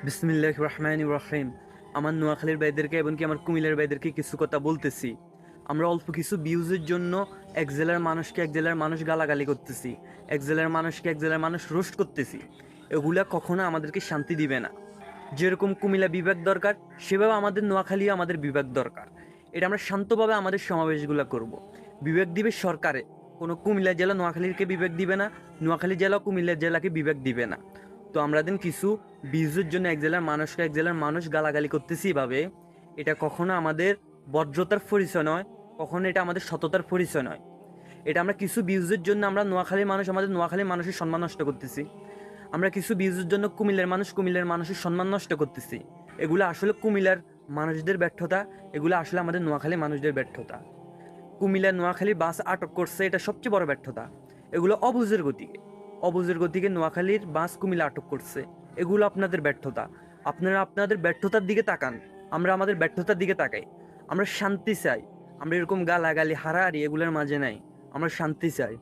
বিসমিল্লাহির রহমানির রহিম। আমার নোয়াখালীর ভাইদেরকে এবং কি আমার কুমিল্লার ভাইদেরকে কিছু কথা বলতেছি। আমরা অল্প কিছু ভিউজের জন্য এক জেলার মানুষকে এক জেলার মানুষ গালাগালি করতেছি, এক জেলার মানুষকে এক জেলার মানুষ রোস্ট করতেছি। এগুলা কখনো আমাদেরকে শান্তি দিবে না। যেরকম কুমিল্লা বিভাগ দরকার, সেভাবে আমাদের নোয়াখালীও আমাদের বিভাগ দরকার। এটা আমরা শান্তভাবে আমাদের সমাবেশগুলো করব। বিভাগ দিবে সরকারে, কোনো কুমিল্লা জেলা নোয়াখালীকে বিভাগ দিবে না, নোয়াখালী জেলা কুমিল্লা জেলাকে বিভাগ দিবে না। তো আমরা দিন কিছু ভিউজের জন্য এক জেলার মানুষকে এক জেলার মানুষ গালাগালি করতেছি এভাবে, এটা কখনো আমাদের ভদ্রতার পরিচয় নয়, কখনো এটা আমাদের সততার পরিচয় নয়। এটা আমরা কিছু ভিউজের জন্য আমরা নোয়াখালীর মানুষ আমাদের নোয়াখালীর মানুষের সম্মান নষ্ট করতেছি। আমরা কিছু ভিউজের জন্য কুমিল্লার মানুষের সম্মান নষ্ট করতেছি। এগুলো আসলে কুমিল্লার মানুষদের ব্যর্থতা, এগুলো আসলে আমাদের নোয়াখালীর মানুষদের ব্যর্থতা। কুমিল্লা নোয়াখালী বাস আটক করছে, এটা সবচেয়ে বড় ব্যর্থতা। এগুলো অবুঝের গতিকে নোয়াখালীর বাস কুমিল্লা আটক করছে, এগুলো আপনাদের ব্যর্থতা। আপনারা আপনাদের ব্যর্থতার দিকে তাকান, আমরা আমাদের ব্যর্থতার দিকে তাকাই। আমরা শান্তি চাই, আমরা এরকম গালাগালি হারাহারি এগুলোর মাঝে নাই, আমরা শান্তি চাই।